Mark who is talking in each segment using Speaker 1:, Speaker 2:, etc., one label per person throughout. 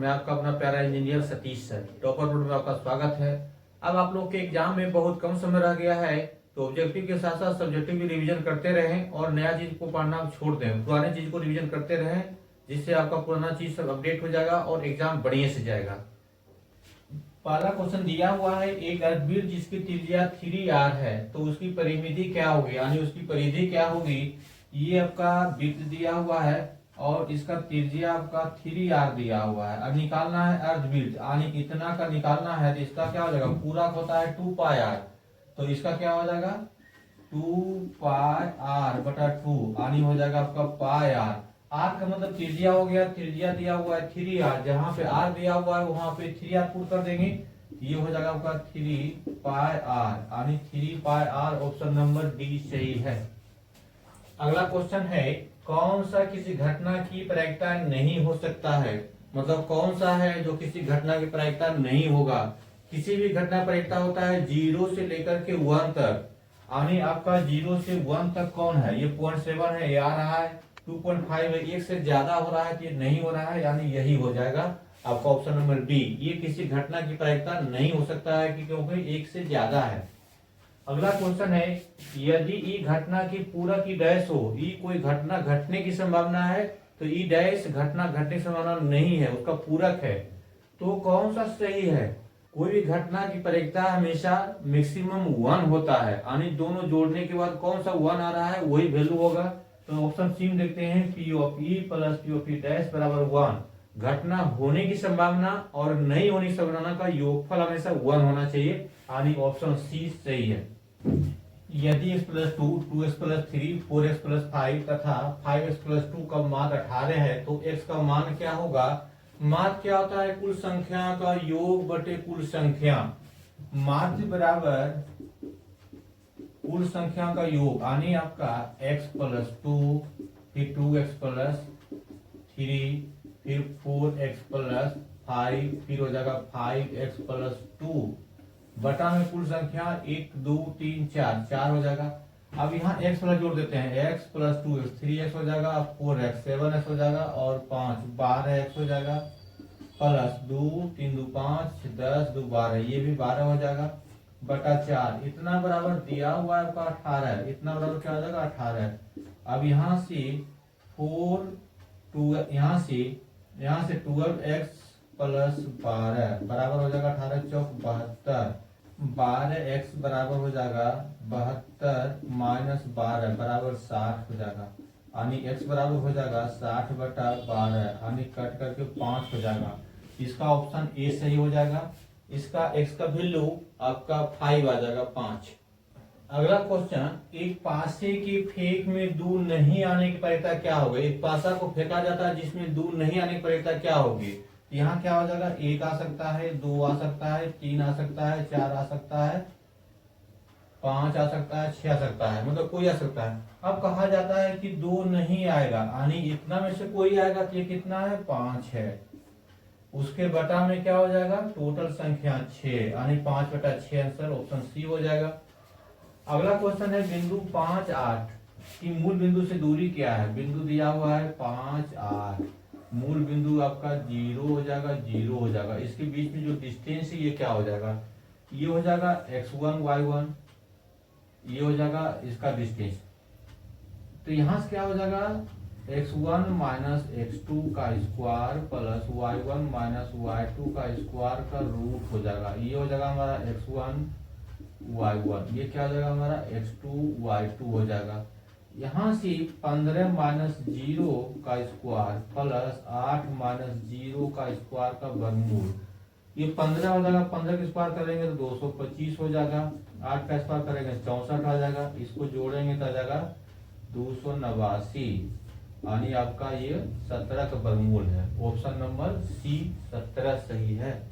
Speaker 1: मैं आपका अपना प्यारा engineer Satish sir, topper board में आपका स्वागत है। अब आप लोग के एग्जाम में बहुत कम समय रह गया है, तो ऑब्जेक्टिव के साथ साथ सब्जेक्टिव भी रिवीजन करते रहें और नया चीज को पढ़ना छोड़ दें, पुराने चीज को रिवीजन करते रहें, जिससे आपका पुराना चीज सब अपडेट हो जाएगा और एग्जाम बढ़िया से जाएगा। पहला क्वेश्चन दिया हुआ है, एक अर्धवृत्त जिसकी त्रिज्या 3r है तो उसकी परिमिति क्या होगी, यानी उसकी परिधि क्या होगी। ये आपका वृत्त दिया हुआ है और इसका त्रिज्या आपका 3r दिया हुआ है। अब निकालना है अर्धवृत्त, यानी इतना का निकालना है तो इसका क्या हो जाएगा, पूरा होता है 2πr, तो इसका क्या हो जाएगा 2πr/2, यानी हो जाएगा आपका πr। आर का मतलब त्रिज्या हो गया, त्रिज्या दिया हुआ है 3r, जहां पे r दिया हुआ है वहां पे 3r पुट कर देंगे, ये हो जाएगा आपका 3πr, यानी 3πr। ऑप्शन नंबर डी सही है। अगला क्वेश्चन है, कौन सा किसी घटना की प्रायिकता नहीं हो सकता है, मतलब कौन सा है जो किसी घटना की प्रायिकता नहीं होगा। किसी भी घटना प्रायिकता होता है 0 से लेकर के 1 तक, यानी आपका 0 से 1 तक कौन है, ये 0.7 है, ये आ रहा है 2.5 है, एक से ज्यादा हो रहा है, ये नहीं हो रहा है, यानी यही हो जाएगा आपका ऑप्शन नंबर बी। ये किसी घटना की प्रायिकता नहीं हो सकता है क्योंकि एक से ज्यादा है। अगला क्वेश्चन है, यदि ई घटना की पूरक ई डैश हो, ई कोई घटना घटने की संभावना है तो ई डैश घटना घटने की संभावना नहीं है, उसका पूरक है, तो कौन सा सही है। कोई भी घटना की प्रायिकता हमेशा मैक्सिमम 1 होता है, यानी दोनों जोड़ने के बाद कौन सा 1 आ रहा है वही वैल्यू होगा। तो ऑप्शन सी में देखते हैं, P of E plus P of E dash बराबर 1। घटना होने की संभावना और नहीं होने की संभावना का योगफल हमेशा 1 होना चाहिए, यानी ऑप्शन सी सही है। यदि x+2, 2x+3, 4x+5 तथा 5x+2 का मान 18 है तो x का मान क्या होगा। माध्य क्या होता है, कुल संख्या का योग बटे कुल संख्या। माध्य बराबर कुल संख्या का योग, यानी आपका x+2, फिर 2x+3, फिर 4x+5, फिर हो जाएगा 5x+2 बटा में कुल संख्या 1 2 3 4 4 हो जाएगा। अब यहाँ x प्लस जोड़ देते हैं, x+2x 3x हो जाएगा, 4x 7x हो जाएगा और 5 12x हो जाएगा, प्लस 2 3 2 5 10 2 12, ये भी 12 हो जाएगा बटा 4। इतना बराबर दिया हुआ है आपका 18 है, इतना बराबर क्या हो जाएगा 18 है। अब यहाँ से 4 2 यहाँ से 12x प्लस 12 बराबर हो जाएगा 18 चौक 72, 12x बराबर हो जाएगा 72 माइनस 12 बराबर 60 हो जाएगा, यानी x बराबर हो जाएगा 60/12, यानी कट करके 5 हो जाएगा। इसका ऑप्शन ए सही हो जाएगा। इसका x का वैल्यू आपका 5 आ जाएगा 5। अगला क्वेश्चन, एक पासे की फेंक में दूर नहीं आने की प्रायिकता क्या होगी। एक पासा को फेंका जाता है जिसमें दूर नहीं आने की प्रायिकता क्या होगी। यहाँ क्या हो जाएगा, 1 आ सकता है, 2 आ सकता है, 3 आ सकता है, 4 आ सकता है, 5 आ सकता है, 6 आ सकता है, मतलब कोई आ सकता है। अब कहा जाता है कि 2 नहीं आएगा, यानी इतना में से कोई आएगा तो ये कितना है 5 है। उसके बटा में क्या हो जाएगा, टोटल संख्या 6, यानी 5/6 आंसर ऑप्शन सी हो जाएगा। अगला क्वेश्चन है, बिंदु 5 8 की मूल बिंदु से दूरी क्या है। बिंदु दिया हुआ है 5 8, मूल बिंदु आपका 0 हो जाएगा, 0 हो जाएगा। इसके बीच में जो डिस्टेंस है ये क्या हो जाएगा, ये हो जाएगा x1 y1, ये हो जाएगा इसका डिस्टेंस। तो यहां से क्या हो जाएगा, x1 माइनस x2 का square plus y1 minus y2 का स्क्वायर का रूट हो जाएगा। ये हो जाएगा हमारा x1 y1, ये क्या हो जाएगा हमारा x2 y2 हो जाएगा। यहाँ से 15 माइनस 0 का स्क्वायर प्लस 8 माइनस 0 का स्क्वायर का वर्गमूल, ये 15 हो जाएगा, 15 का स्क्वायर करेंगे तो 225 हो जाएगा, 8 का स्क्वायर करेंगे 64 आ जाएगा, इसको जोड़ेंगे तो आ जाएगा 289, यानी आपका ये 17 का वर्गमूल है। ऑप्शन नंबर सी 17 सही है।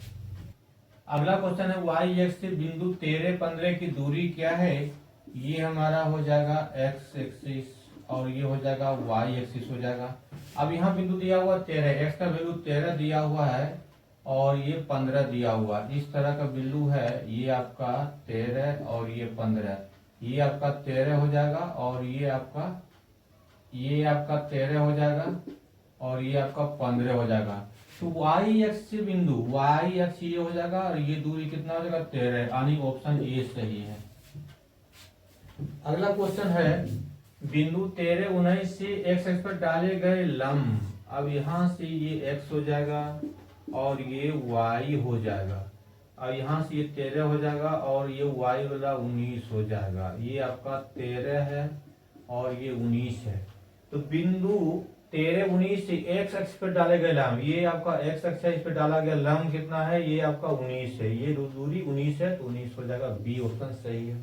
Speaker 1: अगला क्वेश्चन है, y एक्स से बिंदु 13 15 की दूरी क्या है। ये हमारा हो जाएगा x एक्सिस और ये हो जाएगा y एक्सिस हो जाएगा। अब यहाँ बिंदु दिया हुआ 13, x का वैल्यू 13 दिया हुआ है और ये 15 दिया हुआ, इस तरह का बिंदु है, ये आपका 13 और ये 15, ये आपका 13 हो जाएगा और ये आपका 13 हो जाएगा और ये आपका 15 हो जाएगा। तो वाई एक्स से बिंदु वाई एक्स ये हो जाएगा और ये दूरी कितना हो जाएगा 13, यानी ऑप्शन ए सही है। अगला क्वेश्चन है बिंदु 13 19 से एक्स एक्स पर डाले गए लंब। अब यहां से ये एक्स हो जाएगा और ये वाई हो जाएगा, और यहाँ से ये 13 हो जाएगा और ये वाई वाला 19 हो जाएगा। ये आपका 13 है और ये 19 है। तो बिंदु 13 19 से एक्स अक्ष पर डाले गए लंब, ये आपका एक्स अक्ष है, इस पर डाला गया लंब कितना है, ये आपका 19 है। ये दूरी 19 है तो 19 हो जाएगा, बी ऑप्शन सही है।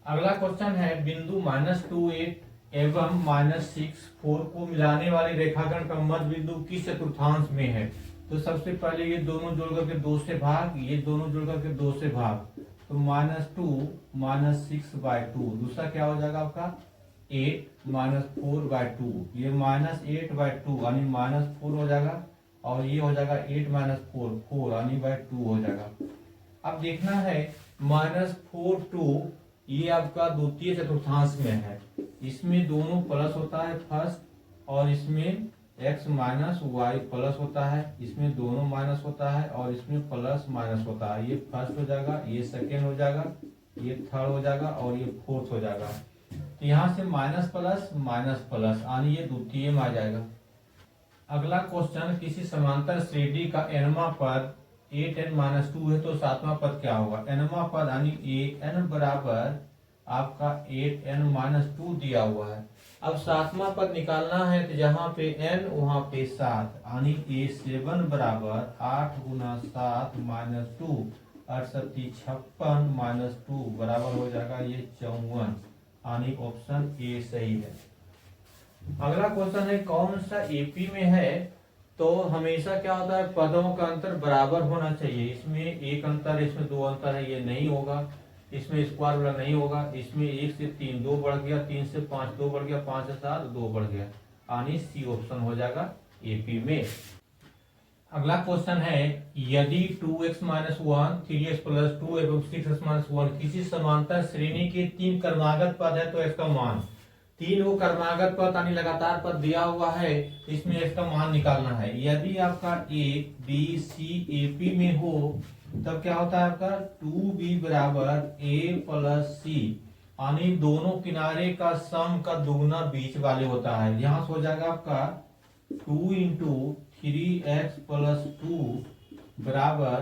Speaker 1: अगला क्वेश्चन है बिंदु -2 8 एवं -6 4 को मिलाने वाले रेखाखंड का मध्य बिंदु किस चतुर्थांश में है। तो सबसे पहले ये दोनों जोड़ करके 2 से भाग, ये दोनों जोड़ करके 2 से भाग, तो -2 -6/2। दूसरा क्या हो जाएगा आपका 8 -4/2, ये -8/2 यानी -4 हो जाएगा, और ये हो जाएगा 8 -4 4 यानी 2 हो जाएगा। अब देखना है -4 2 ये आपका द्वितीय चतुर्थांश में है, इसमें दोनों प्लस होता है फर्स्ट, और इसमें x माइनस वाई प्लस होता है, इसमें दोनों माइनस होता है और इसमें प्लस माइनस होता है। ये फर्स्ट हो जाएगा, ये सेकेंड हो जाएगा, ये थर्ड हो जाएगा और ये फोर्थ हो जाएगा। तो यहाँ से माइनस प्लस यानी ये द्वितीय में आ जाएगा। अगला क्वेश्चन किसी समांतर श्रेणी का nवां पद 8n-2 है तो सातवां पद क्या होगा। nवां पद यानी an बराबर आपका 8n-2 दिया हुआ है। अब सातवां पद निकालना है तो जहां पे n वहां पे 7 यानी a7 बराबर 8 गुना 7 -2 68 56 -2 बराबर हो जाएगा ये 54, यानी ऑप्शन ए सही है। अगला क्वेश्चन है कौन सा एपी में है। तो हमेशा क्या होता है पदों का अंतर बराबर होना चाहिए। इसमें एक अंतर, इसमें दो अंतर है, ये नहीं होगा। इसमें स्क्वायर वाला नहीं होगा। इसमें 1 से 3 2 बढ़ गया, 3 से 5 2 बढ़ गया, 5 से 7 2 बढ़ गया, यानी सी ऑप्शन हो जाएगा एपी में। अगला क्वेश्चन है यदि 2x - 1 3x + 2 एवं 6x - 1 किसी समांतर श्रेणी के 3 क्रमागत पद है तो इसका मान। 3 वो क्रमागत पद यानी लगातार पद दिया हुआ है, इसमें इसका मान निकालना है। यदि आपका A B C A P में हो तब क्या होता है आपका 2b बराबर a + c, यानी दोनों किनारे का सम का दुगना बीच वाले होता है। यहाँ से हो जाएगा आपका 2 × 3x + 2 बराबर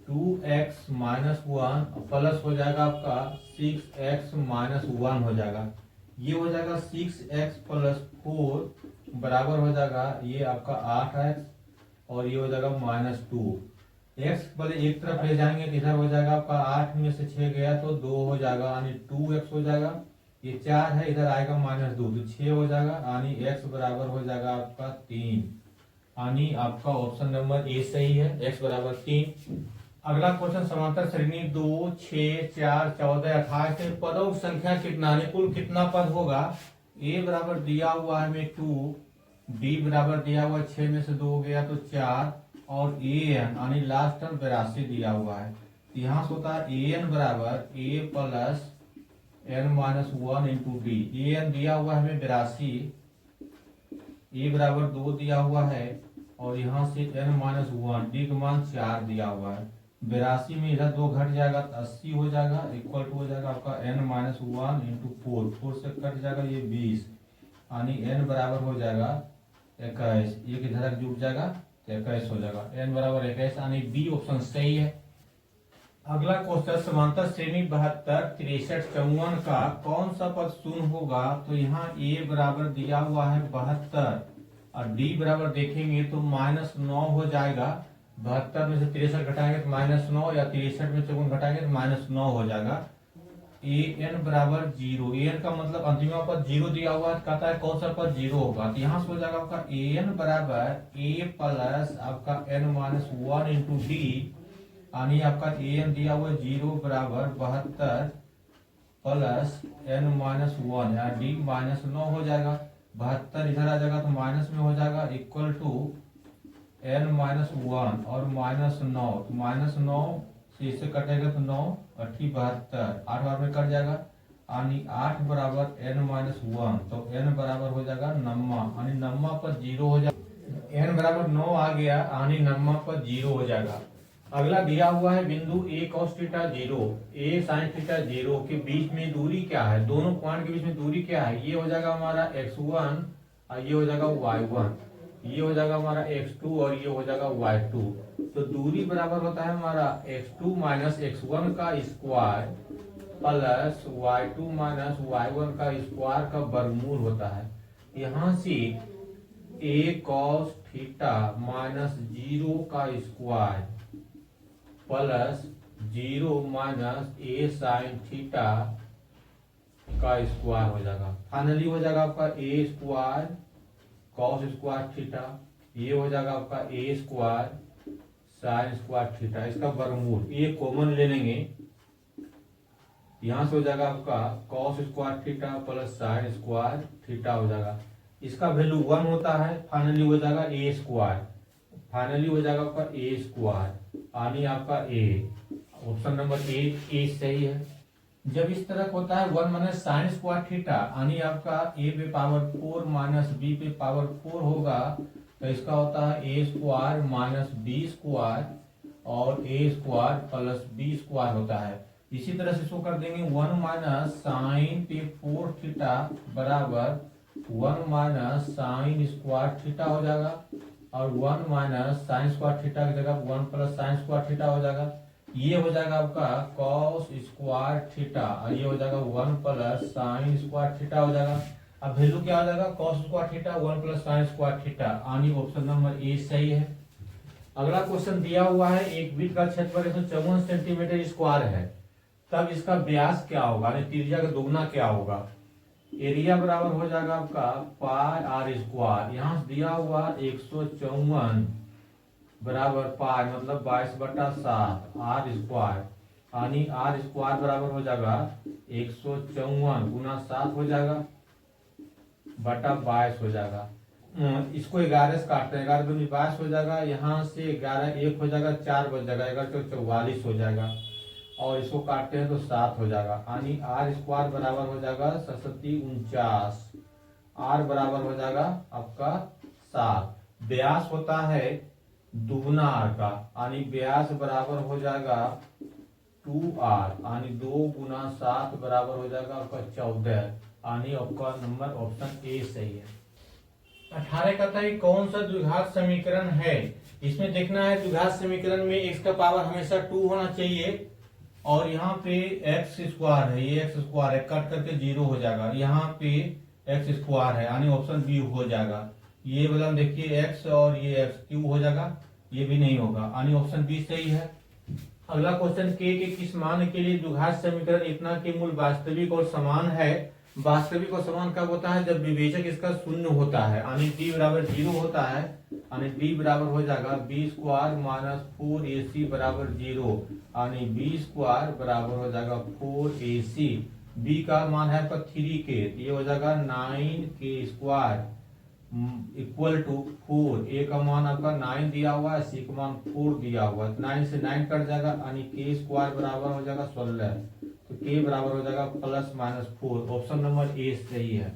Speaker 1: 2x - 1 प्लस हो जाएगा आपका 6x - 1 हो जाएगा। ये हो जाएगा 6x + 4 बराबर हो जाएगा ये आपका 8x, और ये हो जाएगा -2। x पहले एक तरफ ले जाएंगे तो इधर हो जाएगा आपका 8 में से 6 गया तो 2 हो जाएगा, यानी 2x हो जाएगा। ये 4 है, इधर आएगा -2 तो 6 हो जाएगा, यानी x बराबर हो जाएगा आपका 3, यानी आपका ऑप्शन नंबर ए सही है, x बराबर 3। अगला क्वेश्चन समांतर श्रेणी 2 6 4 14 28 है पदों की संख्या कितना, कुल कितना पद होगा। a बराबर दिया हुआ है में 2, b बराबर दिया हुआ है 6 में से 2 गया तो 4, और an यानी लास्ट टर्म 82 दिया हुआ है। यहाँ से होता है an बराबर a + n - 1 × d। an दिया हुआ है हमें 82, a बराबर 2 दिया हुआ है, और यहाँ से n - 1 d का मान 4 दिया हुआ है। 82 में इधर 2 घट जाएगा तो 80 हो जाएगा, इक्वल टू हो जाएगा आपका n - 1 × 4, 4 से कट जाएगा ये 20, यानी n बराबर हो जाएगा 21, एक इधर जुड़ जाएगा तो 21 हो जाएगा, n बराबर 21, यानी बी ऑप्शन सही है। अगला क्वेश्चन समांतर श्रेणी 72 63 54 का कौन सा पद शून्य होगा। तो यहाँ a बराबर दिया हुआ है 72 और d बराबर देखेंगे तो -9 हो जाएगा। 72 में से 63 घटाएंगे तो -9, या 63 में से 4 घटाएंगे तो -9 हो जाएगा। an बराबर 0, an का मतलब अंतिम पद 0 दिया हुआ है, कहता है कौन सा पद 0 होगा। तो यहाँ से हो जाएगा आपका an बराबर a + आपका n - 1 × d, यानी आपका an दिया हुआ है 0 बराबर 72 प्लस n - 1 या d -9 हो जाएगा। 72 इधर आ जाएगा तो माइनस में हो जाएगा, इक्वल टू n - 1 और -9, तो -9 से इसे कटेगा तो 9 8 72, 8 बार में कट जाएगा, यानी 8 बराबर n - 1, तो n बराबर हो जाएगा 9, यानी 9 पर 0 हो जाएगा। n बराबर 9 आ गया, आने नंबर पर 0 हो जाएगा। अगला दिया हुआ है बिंदु a cos theta 0, a sin theta 0 के बीच में दूरी क्या है, दोनों पॉइंट के बीच में दूरी क्या है, ये हो जाएगा हमारा x1 और ये हो जाएगा y1, ये हो जाएगा हमारा x2 और ये हो जाएगा y2। तो दूरी बराबर होता है हमारा x2 माइनस x1 का square plus y2 minus y1 का स्क्वायर का वर्गमूल होता है। यहाँ से a cos थीटा माइनस 0 का square plus 0 minus a sin theta का स्क्वायर हो जाएगा। फाइनली हो जाएगा आपका a square cos square theta, ये हो जाएगा आपका a square sine square theta, इसका वर्गमूल ये कॉमन ले लेंगे, यहां से हो जाएगा आपका cos square theta plus sine square theta हो जाएगा। इसका वैल्यू 1 होता है, फाइनली हो जाएगा a स्क्वायर, फाइनली हो जाएगा आपका a स्क्वायर, यानी आपका a, ऑप्शन नंबर ए सही है। जब इस तरह होता है 1 माइनस साइन स्क्वायर थीटा, यानी आपका a पे पावर 4 माइनस b पे पावर 4 होगा, तो इसका होता है a square minus b square और a square plus b square होता है। इसी तरह से इसको कर देंगे 1 माइनस साइन पे 4 थीटा बराबर 1 माइनस साइन स्क्वायर थीटा हो जाएगा, और 1 माइनस साइन स्क्वायर थीटा की जगह 1 प्लस साइन स्क्वायर थीटा हो जाएगा। ये हो जाएगा आपका कॉस स्क्वायर थीटा और ये हो जाएगा 1 प्लस साइन स्क्वायर थीटा हो जाएगा। अब वैल्यू क्या हो जाएगा, cos square theta 1 plus sine square theta, यानी ऑप्शन नंबर ए सही है। अगला क्वेश्चन दिया हुआ है, एक वृत्त का क्षेत्रफल 154 सेंटीमीटर स्क्वायर है, तब इसका व्यास क्या होगा, यानी त्रिज्या का दोगुना क्या होगा। एरिया बराबर हो जाएगा आपका पाई आर स्क्वायर, यहाँ से दिया हुआ 154 बराबर पाई मतलब 22/7 आर स्क्वायर, यानी आर स्क्वायर बराबर हो जाएगा 154 गुना 7 हो जाएगा बटा 22 हो जाएगा। इसको 11 से काटते हैं, 11 दूनी 22 हो जाएगा, यहाँ से 11 1 हो जाएगा, 4 बच जाएगा, 11 तो 44 हो जाएगा, और इसको काटते हैं तो 7 हो जाएगा, यानी आर स्क्वायर बराबर हो जाएगा 4749, आर बराबर हो जाएगा आपका 7। व्यास होता है दुगुना आर का, यानी व्यास बराबर हो जाएगा 2r, यानी 2 गुना 7 बराबर हो जाएगा आपका 14, यानी आपका नंबर ऑप्शन ए सही है। 18 कहता है कौन सा द्विघात समीकरण है, इसमें देखना है द्विघात समीकरण में x का पावर हमेशा 2 होना चाहिए, और यहाँ पे एक्स स्क्वायर है, ये एक्स स्क्वायर है, कट करके 0 हो जाएगा, यहाँ पे एक्स स्क्वायर है, यानी ऑप्शन बी हो जाएगा। ये वाला देखिए एक्स और ये एक्स क्यू हो जाएगा, ये भी नहीं होगा, यानी ऑप्शन बी सही है। अगला क्वेश्चन के किस मान के लिए द्विघात समीकरण इतना के मूल वास्तविक और समान है। वास्तविक और समान कब होता है, जब विवेचक इसका शून्य होता है, यानी डी बराबर 0 होता है, यानी डी बराबर हो जाएगा बी स्क्वायर माइनस 4ac बराबर 0, यानी बी स्क्वायर बराबर हो जाएगा 4ac। बी का मान है आपका 3k, ये हो जाएगा 9k स्क्वायर इक्वल टू 4। ए का मान आपका 9 दिया हुआ है, सी का मान 4 दिया हुआ है, 9 से 9 कट जाएगा, यानी के स्क्वायर बराबर हो जाएगा 16, तो के बराबर हो जाएगा plus minus 4, option number A सही है।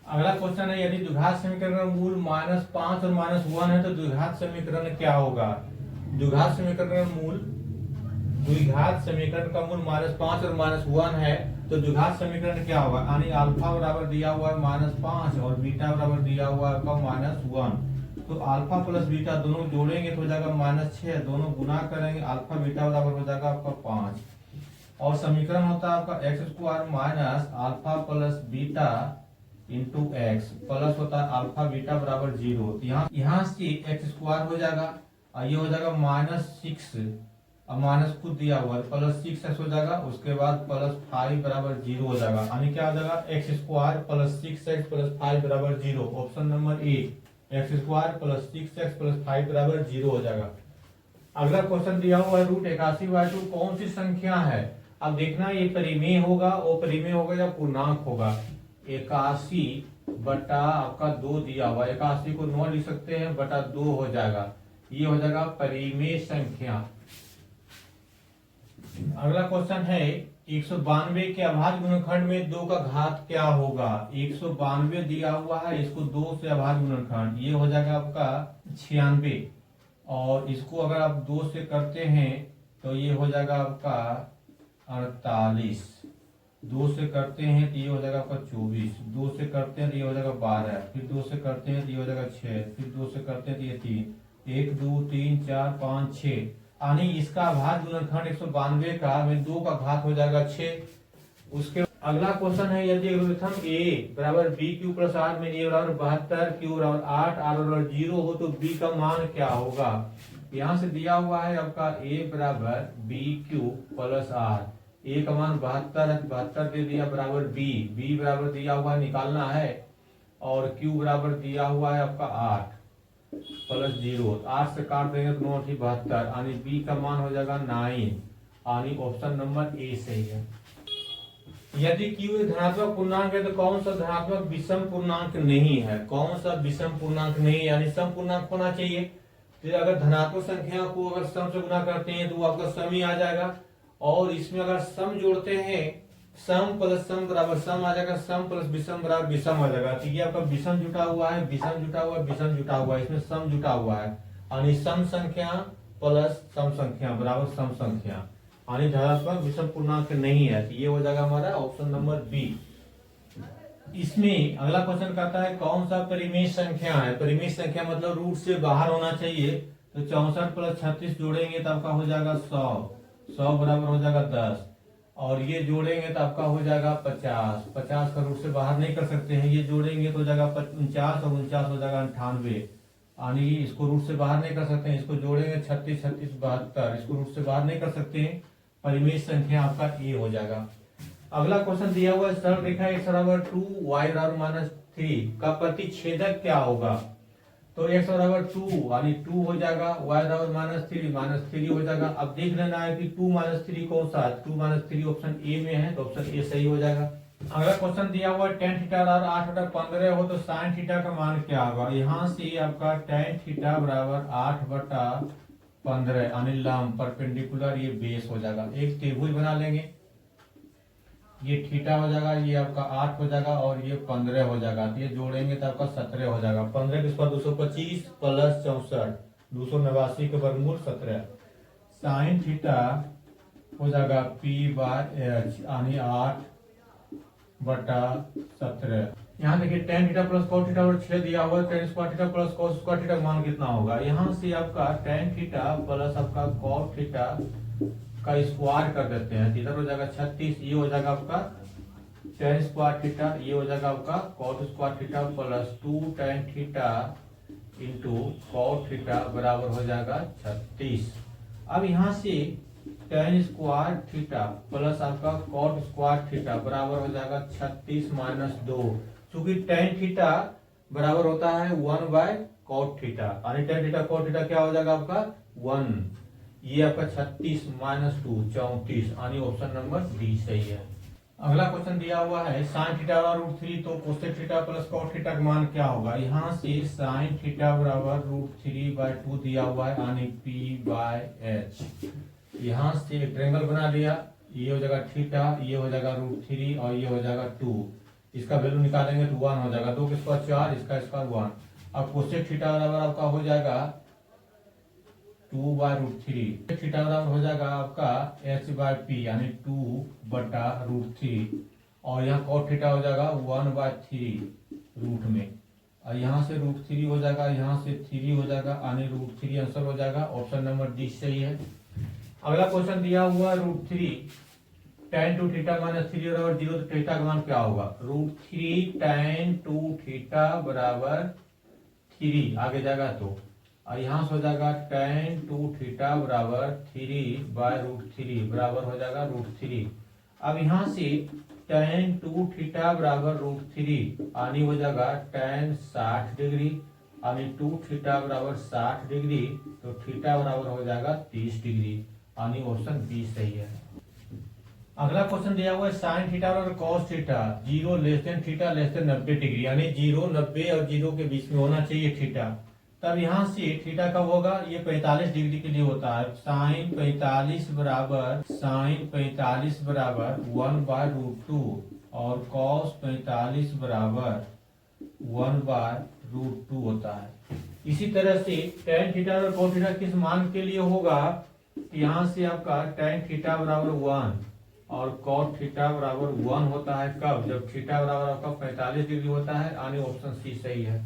Speaker 1: अगला क्वेश्चन है, यदि द्विघात समीकरण का मूल -5 और -1 है तो द्विघात समीकरण क्या होगा। द्विघात समीकरण का मूल -5 और -1 है तो द्विघात समीकरण क्या होगा, यानी अल्फा बराबर दिया हुआ है -5 और बीटा बराबर दिया हुआ है आपका -1, तो अल्फा प्लस बीटा दोनों जोड़ेंगे तो हो जाएगा -6, दोनों गुना करेंगे अल्फा बीटा बराबर हो जाएगा आपका 5, और समीकरण होता है आपका x square minus alpha plus beta into x plus होता है अल्फा बीटा बराबर 0, यहाँ से एक्स स्क्वायर हो जाएगा और ये हो जाएगा -6, अब माइनस खुद दिया हुआ है प्लस 6x हो जाएगा, उसके बाद प्लस 5 बराबर 0 हो जाएगा, यानी क्या हो जाएगा x square plus 6x plus 5 बराबर 0, option number A x square plus 6x plus 5 बराबर 0 हो जाएगा। अगला क्वेश्चन दिया हुआ है √81/2 कौन सी संख्या है। अब देखना ये परिमेय होगा, अपरिमेय होगा या पूर्णांक होगा। 81 बटा आपका 2 दिया हुआ, 81 को 9 लिख सकते हैं बटा 2 हो जाएगा, ये हो जाएगा परिमेय संख्या। अगला क्वेश्चन है 192 के अभाज्य गुणनखंड में 2 का घात क्या होगा। 192 दिया हुआ है, इसको 2 से अभाज्य गुणनखंड, ये हो जाएगा आपका 96, और इसको अगर आप 2 से करते हैं तो ये हो जाएगा आपका 48, 2 से करते हैं तो ये हो जाएगा आपका 24, 2 से करते हैं तो ये हो जाएगा 12, फिर 2 से करते हैं तो ये हो जाएगा 6, फिर 2 से करते हैं तो ये 3, 1 2 3 4 5 6, यानी इसका अभाज्य गुणनखंड 192 का में 2 का घात हो जाएगा 6। उसके अगला क्वेश्चन है यदि एल्गोरिथम a बराबर b क्यू प्लस आर में a बराबर 72, q बराबर 8, r बराबर 0 हो तो b का मान क्या होगा। यहाँ से दिया हुआ है आपका a बराबर b Q plus R, a का मान 72 है, 72 दे दिया बराबर b बराबर दिया हुआ है निकालना है, और q बराबर दिया हुआ है आपका 8 प्लस 0, 8 से काट देंगे तो 9 72, यानी b का मान हो जाएगा 9, यानी ऑप्शन नंबर ए सही है। यदि q एक धनात्मक पूर्णांक है तो कौन सा धनात्मक विषम पूर्णांक नहीं है, कौन सा विषम पूर्णांक नहीं, यानी सम पूर्णांक होना चाहिए। तो अगर धनात्मक संख्या को अगर सम से गुना करते हैं तो वो आपका सम ही आ जाएगा, और इसमें अगर सम जोड़ते हैं सम प्लस सम बराबर सम आ जाएगा, सम प्लस विषम बराबर विषम आ जाएगा। तो ये आपका विषम जुटा हुआ है, विषम जुटा हुआ है, विषम जुटा हुआ है, इसमें सम जुटा हुआ है, यानी सम संख्या प्लस सम संख्या बराबर सम संख्या, यानी धनात्मक विषम पूर्णांक नहीं है। तो ये हो जाएगा हमारा ऑप्शन नंबर बी। इसमें अगला क्वेश्चन कहता है कौन सा परिमेय संख्या है। परिमेय संख्या मतलब रूट से बाहर होना चाहिए। तो 64 प्लस 36 जोड़ेंगे तो आपका हो जाएगा 100, 100 बराबर हो जाएगा 10, और ये जोड़ेंगे तो आपका हो जाएगा 50, 50 का रूट से बाहर नहीं कर सकते हैं, ये जोड़ेंगे तो हो जाएगा 49, और 49 हो जाएगा 98, यानी इसको रूट से बाहर नहीं कर सकते हैं, इसको जोड़ेंगे 36, 36 72, इसको रूट से बाहर नहीं कर सकते हैं, परिमेय संख्या आपका ए हो जाएगा। अगला क्वेश्चन दिया हुआ है सरल रेखा x बराबर 2 y बराबर -3 का प्रतिच्छेदक क्या होगा। तो x बराबर 2 यानी 2 हो जाएगा, y बराबर -3 हो जाएगा। अब देख लेना है कि 2 -3 कौन सा है, 2 -3 ऑप्शन ए में है, तो ऑप्शन ए सही हो जाएगा। अगला क्वेश्चन दिया हुआ है tan थीटा बराबर 8/15 हो तो sin थीटा का मान क्या होगा। यहाँ से आपका tan थीटा बराबर 8/15 यानी लंब परपेंडिकुलर ये बेस हो जाएगा। एक त्रिभुज बना लेंगे, ये थीटा हो जाएगा, ये आपका 8 हो जाएगा, और ये 15 हो जाएगा। तो ये जोड़ेंगे तो आपका 17 हो जाएगा। 15 के स्क्वायर 225 प्लस 64 289 के वर्गमूल 17। साइन थीटा हो जाएगा p/h यानी 8/17। यहाँ देखिए tan theta plus cos theta और 6 दिया हुआ है, tan square theta plus cos square theta का मान कितना होगा। यहाँ से आपका tan थीटा प्लस आपका cos थीटा का स्क्वायर कर देते हैं, इधर हो जाएगा 36, ये हो जाएगा आपका tan स्क्वायर थीटा, ये हो जाएगा आपका cos square theta plus 2 tan theta into cos theta बराबर हो जाएगा 36। अब यहाँ से tan स्क्वायर थीटा प्लस आपका cos स्क्वायर थीटा बराबर हो जाएगा 36 - 2, क्योंकि tan थीटा बराबर होता है 1/cos थीटा, यानी tan थीटा cos थीटा क्या हो जाएगा आपका 1, ये आपका 36 - 2 34, यानी ऑप्शन नंबर डी सही है। अगला क्वेश्चन दिया हुआ है sin थीटा बराबर √3 तो cosec theta plus cot theta का मान क्या होगा। यहाँ से sin थीटा बराबर √3/2 दिया हुआ है, यानी p/h। यहाँ से एक ट्रायंगल बना लिया, ये हो जाएगा थीटा, ये हो जाएगा √3 और ये हो जाएगा 2, इसका वैल्यू निकालेंगे तो 1 हो जाएगा, 2 के स्क्वायर 4, इसका स्क्वायर 1। अब cosec थीटा बराबर आपका हो जाएगा 2/√3, थीटा बराबर हो जाएगा आपका h/p यानी 2/√3, और यहाँ cot थीटा हो जाएगा 1/3 रूट में, और यहाँ से √3 हो जाएगा, यहाँ से 3 हो जाएगा, यानी √3 आंसर हो जाएगा, ऑप्शन नंबर डी सही है। अगला क्वेश्चन दिया हुआ √3 tan 2 थीटा -3 बराबर 0 तो थीटा का मान क्या होगा। √3 tan 2 थीटा बराबर 3 आगे जाएगा तो, और यहाँ से हो जाएगा tan 2 थीटा बराबर 3/√3 बराबर हो जाएगा √3। अब यहाँ से tan 2 थीटा बराबर √3 यानी हो जाएगा tan 60 डिग्री, यानी 2 थीटा बराबर 60 डिग्री, तो थीटा बराबर हो जाएगा 30 डिग्री, यानी ऑप्शन बी सही है। अगला क्वेश्चन दिया हुआ है sin थीटा और cos थीटा 0 θ <90 डिग्री, यानी 0 90 और 0 के बीच में होना चाहिए थीटा। तब यहाँ से थीटा कब होगा, ये 45 डिग्री के लिए होता है। साइन 45 बराबर 1/√2 और कॉस 45 बराबर 1/√2 होता है। इसी तरह से tan थीटा और cos थीटा किस मान के लिए होगा, यहाँ से आपका tan थीटा बराबर 1 और cos थीटा बराबर 1 होता है। कब, जब थीटा बराबर आपका 45 डिग्री होता है। आने ऑप्शन सी सही है।